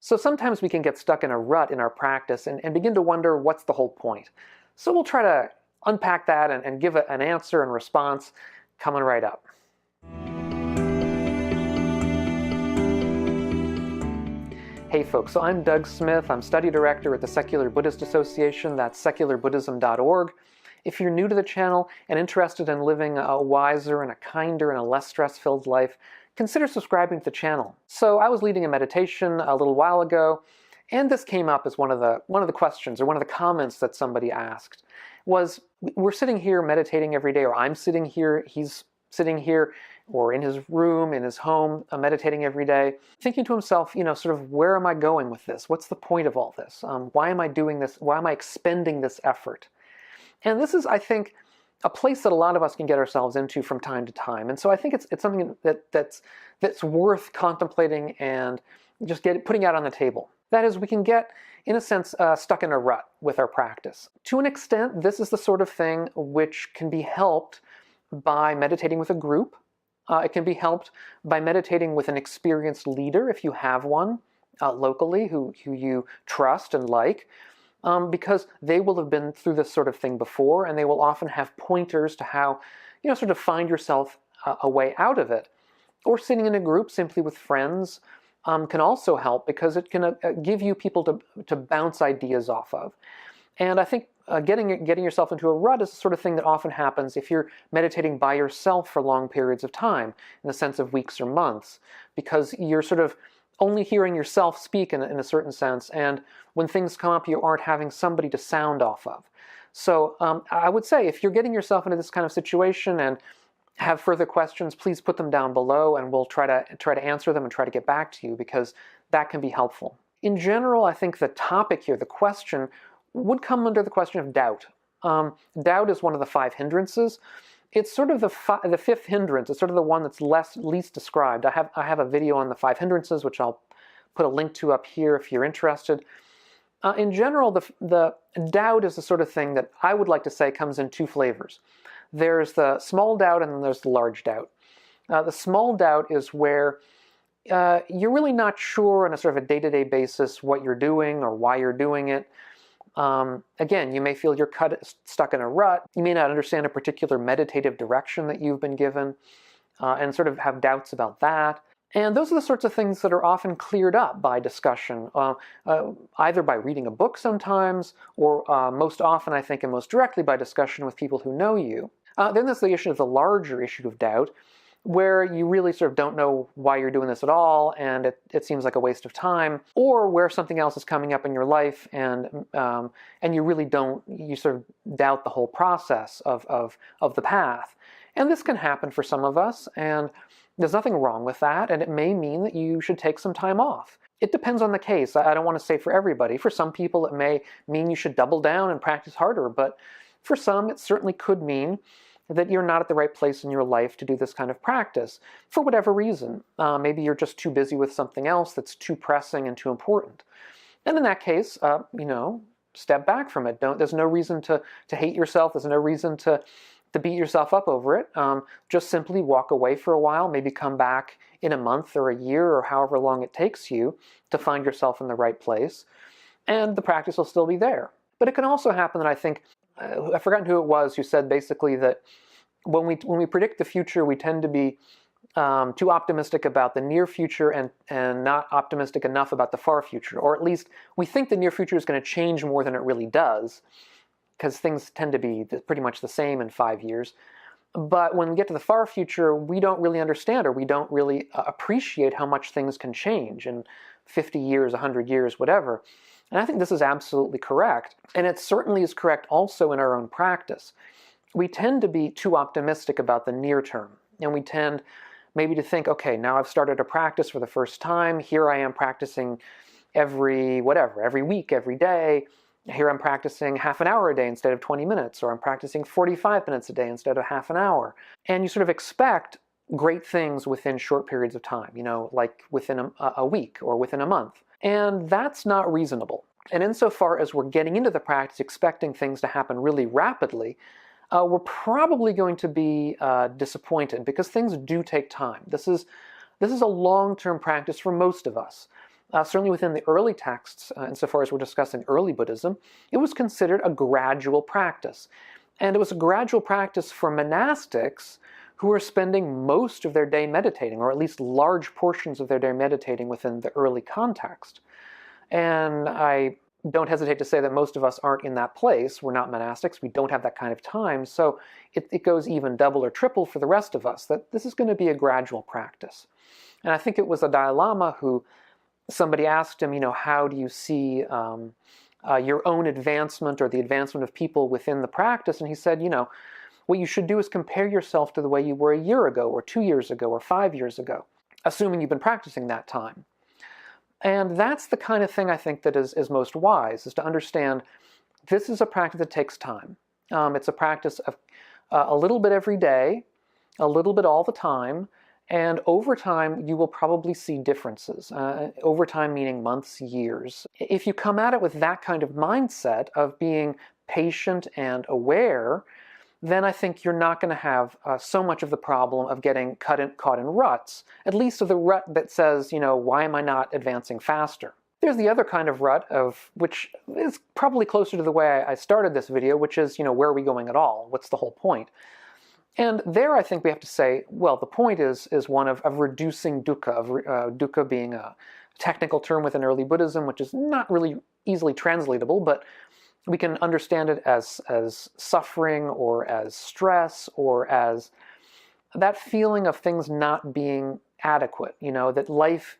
So sometimes we can get stuck in a rut in our practice and begin to wonder what's the whole point. So we'll try to unpack that and give an answer and response coming right up. Hey folks, so I'm Doug Smith. I'm study director at the Secular Buddhist Association. That's secularbuddhism.org. If you're new to the channel and interested in living a wiser and a kinder and a less stress-filled life, consider subscribing to the channel. So I was leading a meditation a little while ago, and this came up as one of the questions or one of the comments that somebody asked was, we're sitting here meditating every day, or I'm sitting here, he's sitting here, or in his room, in his home, meditating every day, thinking to himself, sort of, where am I going with this? What's the point of all this? Why am I doing this? Why am I expending this effort? And this is, I think, a place that a lot of us can get ourselves into from time to time. And so I think it's something that's worth contemplating and just putting out on the table. That is, we can get, in a sense, stuck in a rut with our practice. To an extent, this is the sort of thing which can be helped by meditating with a group. It can be helped by meditating with an experienced leader, if you have one locally, who you trust and like, because they will have been through this sort of thing before, and they will often have pointers to how, sort of find yourself a way out of it. Or sitting in a group simply with friends can also help, because it can give you people to bounce ideas off of. And I think getting yourself into a rut is the sort of thing that often happens if you're meditating by yourself for long periods of time, in the sense of weeks or months, because you're sort of only hearing yourself speak in a certain sense, and when things come up, you aren't having somebody to sound off of. So I would say, if you're getting yourself into this kind of situation and have further questions, please put them down below, and we'll try to answer them and try to get back to you, because that can be helpful. In general, I think the topic here, the question, would come under the question of doubt. Doubt is one of the 5 hindrances. It's sort of the 5th hindrance. It's sort of the one that's least described. I have a video on the 5 hindrances, which I'll put a link to up here if you're interested. In general, the doubt is the sort of thing that I would like to say comes in 2 flavors. There's the small doubt, and then there's the large doubt. The small doubt is where you're really not sure on a sort of a day-to-day basis what you're doing or why you're doing it. Again, you may feel you're stuck in a rut. You may not understand a particular meditative direction that you've been given, and sort of have doubts about that. And those are the sorts of things that are often cleared up by discussion, either by reading a book sometimes, or most often, I think, and most directly by discussion with people who know you. Then there's the issue of the larger issue of doubt, where you really sort of don't know why you're doing this at all, and it seems like a waste of time, or where something else is coming up in your life, and you really you sort of doubt the whole process of the path. And this can happen for some of us, and there's nothing wrong with that, and it may mean that you should take some time off. It depends on the case. I don't want to say for everybody. For some people, it may mean you should double down and practice harder, but for some, it certainly could mean that you're not at the right place in your life to do this kind of practice, for whatever reason. Maybe you're just too busy with something else that's too pressing and too important. And in that case, step back from it. There's no reason to hate yourself. There's no reason to beat yourself up over it. Just simply walk away for a while, maybe come back in a month or a year or however long it takes you to find yourself in the right place, and the practice will still be there. But it can also happen that I think, I've forgotten who it was who said basically that when we predict the future, we tend to be too optimistic about the near future and not optimistic enough about the far future. Or at least we think the near future is going to change more than it really does, because things tend to be pretty much the same in 5 years. But when we get to the far future, we don't really understand, or we don't really appreciate how much things can change in 50 years, 100 years, whatever. And I think this is absolutely correct. And it certainly is correct also in our own practice. We tend to be too optimistic about the near term. And we tend maybe to think, okay, now I've started a practice for the first time. Here I am practicing every week, every day. Here I'm practicing half an hour a day instead of 20 minutes, or I'm practicing 45 minutes a day instead of half an hour. And you sort of expect great things within short periods of time, like within a week or within a month. And that's not reasonable. And insofar as we're getting into the practice expecting things to happen really rapidly, we're probably going to be disappointed, because things do take time. This is a long-term practice for most of us. certainly within the early texts, insofar as we're discussing early Buddhism, it was considered a gradual practice. And it was a gradual practice for monastics who were spending most of their day meditating, or at least large portions of their day meditating within the early context. And I don't hesitate to say that most of us aren't in that place. We're not monastics. We don't have that kind of time. So it goes even double or triple for the rest of us, that this is going to be a gradual practice. And I think it was the Dalai Lama who, somebody asked him, how do you see your own advancement or the advancement of people within the practice? And he said, what you should do is compare yourself to the way you were a year ago, or 2 years ago, or 5 years ago, assuming you've been practicing that time. And that's the kind of thing I think that is most wise, is to understand this is a practice that takes time. It's a practice of a little bit every day, a little bit all the time, and over time you will probably see differences. Over time meaning months, years. If you come at it with that kind of mindset of being patient and aware, then I think you're not going to have so much of the problem of getting caught in ruts, at least of the rut that says, why am I not advancing faster? There's the other kind of rut, which is probably closer to the way I started this video, which is, where are we going at all? What's the whole point? And there I think we have to say, well, the point is one of reducing dukkha, dukkha being a technical term within early Buddhism, which is not really easily translatable, but we can understand it as suffering, or as stress, or as that feeling of things not being adequate, that life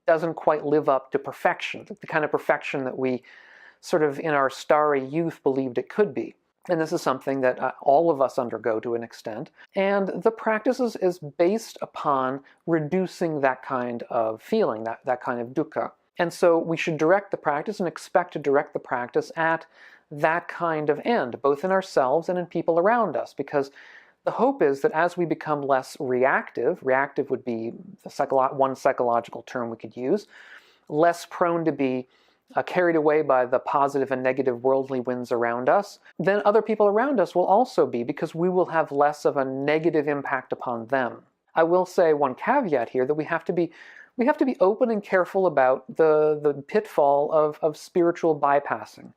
doesn't quite live up to perfection, the kind of perfection that we sort of in our starry youth believed it could be. And this is something that all of us undergo to an extent. And the practice is based upon reducing that kind of feeling, that kind of dukkha. And so we should direct the practice and expect to direct the practice at that kind of end, both in ourselves and in people around us, because the hope is that as we become less reactive would be one psychological term we could use, less prone to be carried away by the positive and negative worldly winds around us, then other people around us will also be, because we will have less of a negative impact upon them. I will say one caveat here, that we have to be open and careful about the pitfall of spiritual bypassing.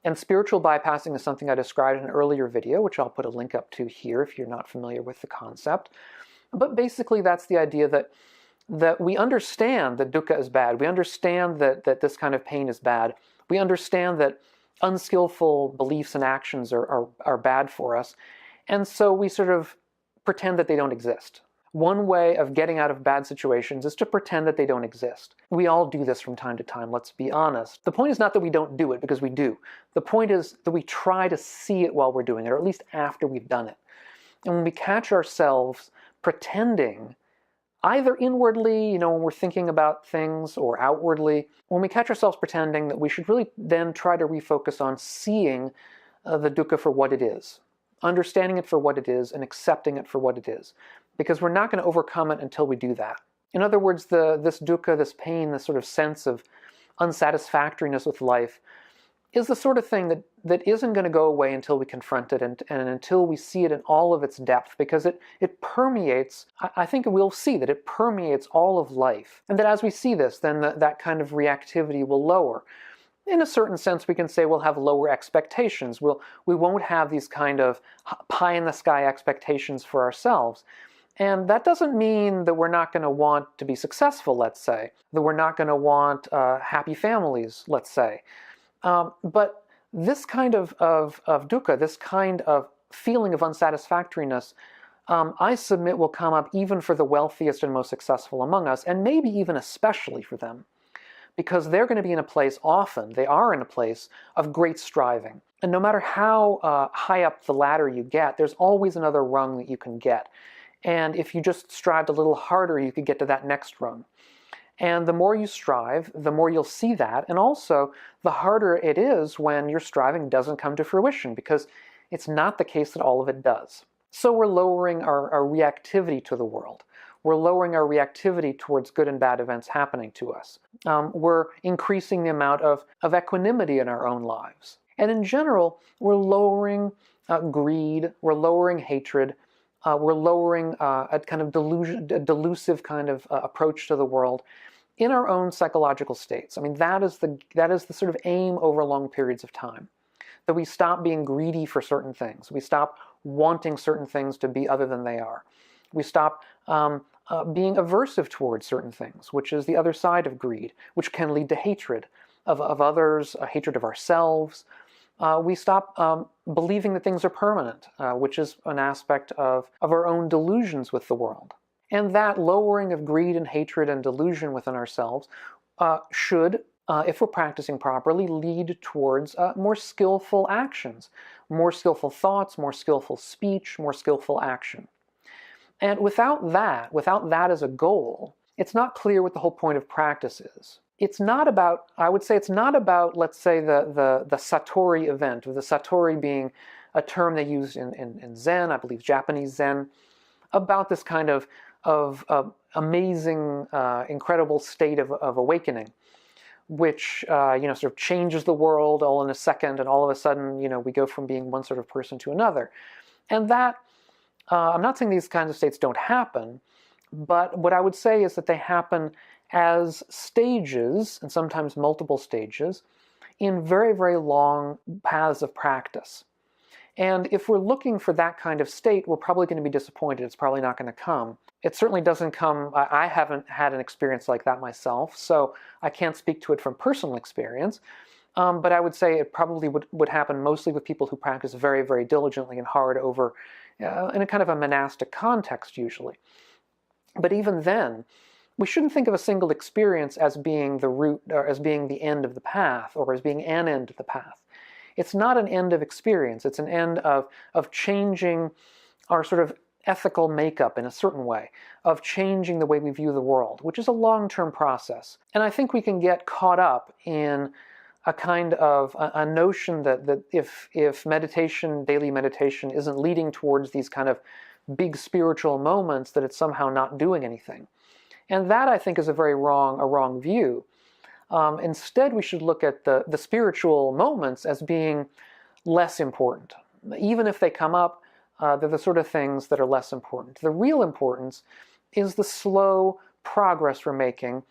And spiritual bypassing is something I described in an earlier video, which I'll put a link up to here if you're not familiar with the concept. But basically that's the idea that we understand that dukkha is bad. We understand that this kind of pain is bad. We understand that unskillful beliefs and actions are bad for us. And so we sort of pretend that they don't exist. One way of getting out of bad situations is to pretend that they don't exist. We all do this from time to time, let's be honest. The point is not that we don't do it, because we do. The point is that we try to see it while we're doing it, or at least after we've done it. And when we catch ourselves pretending, either inwardly, when we're thinking about things, or outwardly, when we catch ourselves pretending, that we should really then try to refocus on seeing the dukkha for what it is, understanding it for what it is, and accepting it for what it is. Because we're not going to overcome it until we do that. In other words, this dukkha, this pain, this sort of sense of unsatisfactoriness with life is the sort of thing that isn't going to go away until we confront it and until we see it in all of its depth, because it permeates, I think we'll see that it permeates all of life. And that as we see this, then that kind of reactivity will lower. In a certain sense, we can say we'll have lower expectations. We won't have these kind of pie-in-the-sky expectations for ourselves. And that doesn't mean that we're not going to want to be successful, let's say, that we're not going to want happy families, let's say. But this kind of dukkha, this kind of feeling of unsatisfactoriness, I submit will come up even for the wealthiest and most successful among us, and maybe even especially for them. Because they're going to be in a place, often they are in a place of great striving. And no matter how high up the ladder you get, there's always another rung that you can get. And if you just strived a little harder, you could get to that next rung. And the more you strive, the more you'll see that. And also, the harder it is when your striving doesn't come to fruition, because it's not the case that all of it does. So we're lowering our reactivity to the world. We're lowering our reactivity towards good and bad events happening to us. We're increasing the amount of equanimity in our own lives. And in general, we're lowering greed, we're lowering hatred, we're lowering a kind of delusive kind of approach to the world in our own psychological states. I mean, that is the sort of aim over long periods of time, that we stop being greedy for certain things. We stop wanting certain things to be other than they are. We stop being aversive towards certain things, which is the other side of greed, which can lead to hatred of others, hatred of ourselves. We stop believing that things are permanent, which is an aspect of our own delusions with the world. And that lowering of greed and hatred and delusion within ourselves should, if we're practicing properly, lead towards more skillful actions, more skillful thoughts, more skillful speech, more skillful action. And without that as a goal, it's not clear what the whole point of practice is. It's not about, I would say, it's not about, let's say, the Satori event, or the Satori being a term they use in Zen, I believe Japanese Zen, about this kind of amazing, incredible state of awakening, which sort of changes the world all in a second, and all of a sudden, we go from being one sort of person to another. And that, I'm not saying these kinds of states don't happen, but what I would say is that they happen as stages, and sometimes multiple stages, in very, very long paths of practice. And if we're looking for that kind of state, we're probably going to be disappointed. It's probably not going to come. It certainly doesn't come, I haven't had an experience like that myself, so I can't speak to it from personal experience. But I would say it probably would happen mostly with people who practice very, very diligently and hard over, in a kind of a monastic context usually. But even then, we shouldn't think of a single experience as being the root, or as being the end of the path, or as being an end of the path. It's not an end of experience. It's an end of changing our sort of ethical makeup in a certain way, of changing the way we view the world, which is a long-term process. And I think we can get caught up in a kind of a notion that if meditation, daily meditation, isn't leading towards these kind of big spiritual moments, that it's somehow not doing anything. And that, I think, is a wrong view. Instead, we should look at the spiritual moments as being less important. Even if they come up, they're the sort of things that are less important. The real importance is the slow progress we're making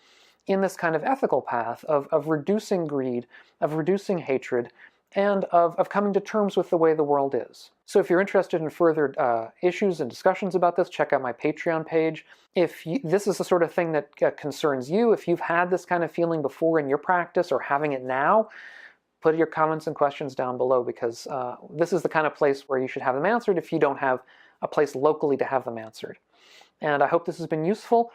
in this kind of ethical path of reducing greed, of reducing hatred, and of coming to terms with the way the world is. So if you're interested in further issues and discussions about this, check out my Patreon page. If this is the sort of thing that concerns you, if you've had this kind of feeling before in your practice or having it now, put your comments and questions down below, because this is the kind of place where you should have them answered if you don't have a place locally to have them answered. And I hope this has been useful.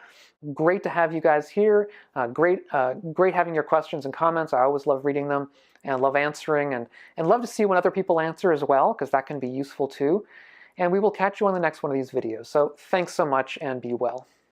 Great to have you guys here. Great having your questions and comments. I always love reading them and love answering, and love to see when other people answer as well, because that can be useful too. And we will catch you on the next one of these videos. So thanks so much, and be well.